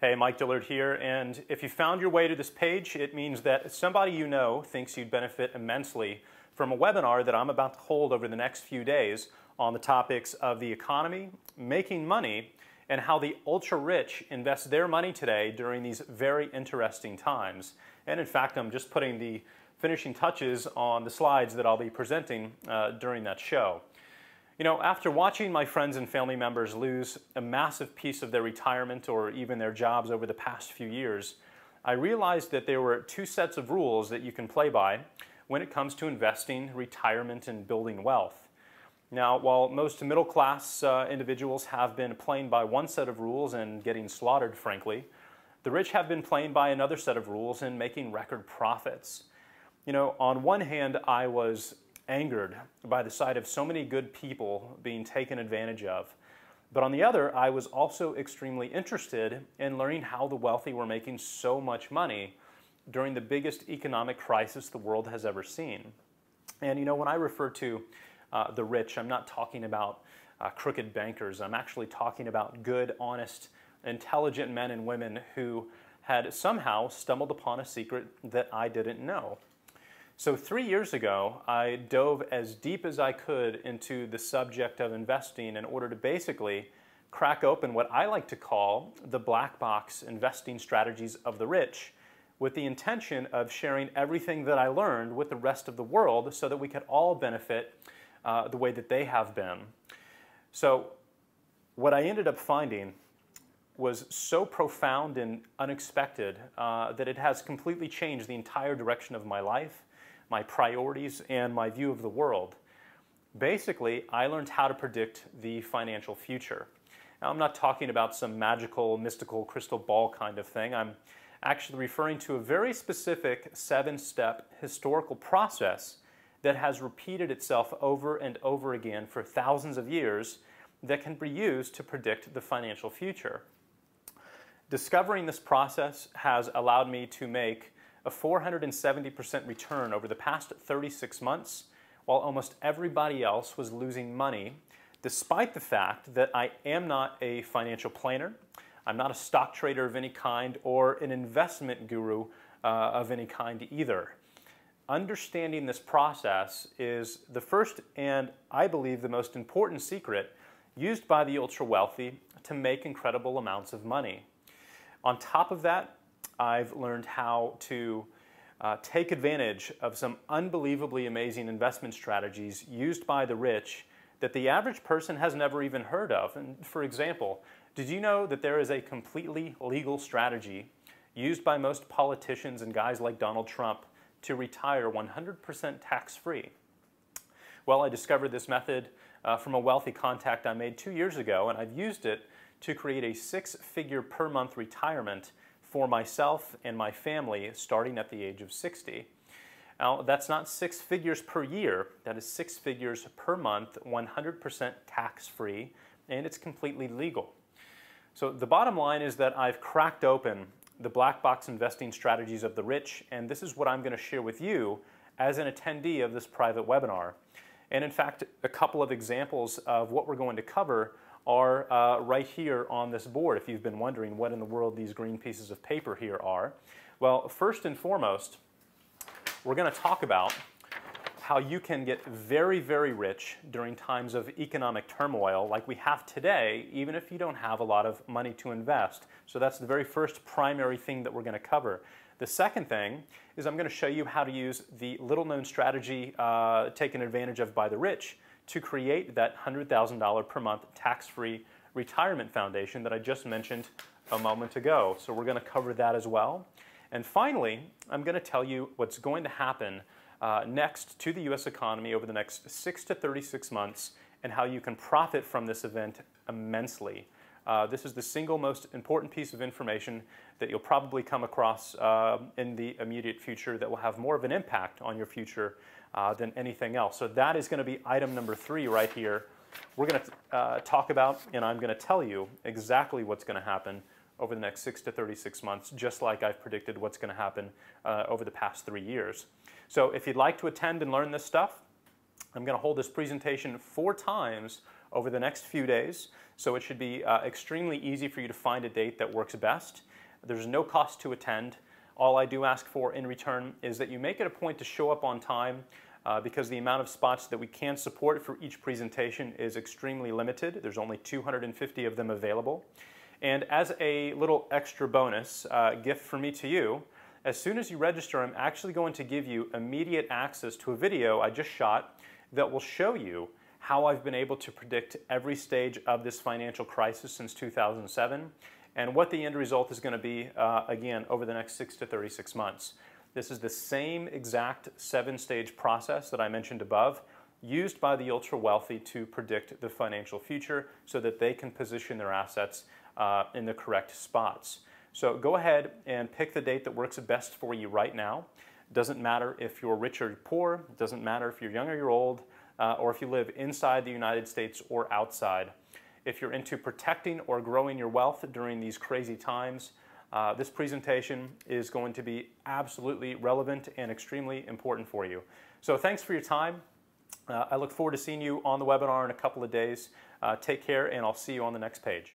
Hey, Mike Dillard here, and if you found your way to this page, it means that somebody you know thinks you'd benefit immensely from a webinar that I'm about to hold over the next few days on the topics of the economy, making money, and how the ultra-rich invest their money today during these very interesting times. And in fact, I'm just putting the finishing touches on the slides that I'll be presenting during that show. You know, after watching my friends and family members lose a massive piece of their retirement or even their jobs over the past few years, I realized that there were two sets of rules that you can play by when it comes to investing, retirement, and building wealth. Now, while most middle-class individuals have been playing by one set of rules and getting slaughtered, frankly, the rich have been playing by another set of rules and making record profits. You know, on one hand, I was angered by the sight of so many good people being taken advantage of. But on the other, I was also extremely interested in learning how the wealthy were making so much money during the biggest economic crisis the world has ever seen. And you know, when I refer to the rich, I'm not talking about crooked bankers. I'm actually talking about good, honest, intelligent men and women who had somehow stumbled upon a secret that I didn't know. So 3 years ago, I dove as deep as I could into the subject of investing in order to basically crack open what I like to call the black box investing strategies of the rich, with the intention of sharing everything that I learned with the rest of the world so that we could all benefit the way that they have been. So what I ended up finding was so profound and unexpected that it has completely changed the entire direction of my life, my priorities, and my view of the world. Basically, I learned how to predict the financial future. Now, I'm not talking about some magical, mystical crystal ball kind of thing. I'm actually referring to a very specific 7-step historical process that has repeated itself over and over again for thousands of years that can be used to predict the financial future. Discovering this process has allowed me to make a 470% return over the past 36 months, while almost everybody else was losing money, despite the fact that I am not a financial planner, I'm not a stock trader of any kind, or an investment guru of any kind either. Understanding this process is the first and, I believe, the most important secret used by the ultra-wealthy to make incredible amounts of money. On top of that, I've learned how to take advantage of some unbelievably amazing investment strategies used by the rich that the average person has never even heard of. And for example, did you know that there is a completely legal strategy used by most politicians and guys like Donald Trump to retire 100% tax-free? Well, I discovered this method from a wealthy contact I made 2 years ago, and I've used it to create a 6-figure per month retirement for myself and my family starting at the age of 60. Now, that's not 6 figures per year, that is 6 figures per month, 100% tax-free, and it's completely legal. So the bottom line is that I've cracked open the black box investing strategies of the rich, and this is what I'm going to share with you as an attendee of this private webinar. And in fact, a couple of examples of what we're going to cover are right here on this board, if you've been wondering what in the world these green pieces of paper here are. Well, first and foremost, we're going to talk about how you can get very, very rich during times of economic turmoil like we have today, even if you don't have a lot of money to invest. So that's the very first primary thing that we're going to cover. The second thing is I'm going to show you how to use the little-known strategy taken advantage of by the rich to create that $100,000 per month tax-free retirement foundation that I just mentioned a moment ago. So we're going to cover that as well. And finally, I'm going to tell you what's going to happen next to the U.S. economy over the next 6 to 36 months and how you can profit from this event immensely. This is the single most important piece of information that you'll probably come across in the immediate future that will have more of an impact on your future than anything else. So that is going to be item number 3 right here. We're going to talk about, and I'm going to tell you exactly what's going to happen over the next 6 to 36 months, just like I've predicted what's going to happen over the past 3 years. So if you'd like to attend and learn this stuff, I'm going to hold this presentation 4 times over the next few days. So it should be extremely easy for you to find a date that works best. There's no cost to attend. All I do ask for in return is that you make it a point to show up on time because the amount of spots that we can support for each presentation is extremely limited. There's only 250 of them available. And as a little extra bonus gift from me to you, as soon as you register, I'm actually going to give you immediate access to a video I just shot that will show you how I've been able to predict every stage of this financial crisis since 2007 and what the end result is going to be, again, over the next 6 to 36 months. This is the same exact 7-stage process that I mentioned above, used by the ultra-wealthy to predict the financial future so that they can position their assets in the correct spots. So go ahead and pick the date that works best for you right now. Doesn't matter if you're rich or poor, doesn't matter if you're young or you're old, or if you live inside the United States or outside. If you're into protecting or growing your wealth during these crazy times, this presentation is going to be absolutely relevant and extremely important for you. So thanks for your time. I look forward to seeing you on the webinar in a couple of days. Take care, and I'll see you on the next page.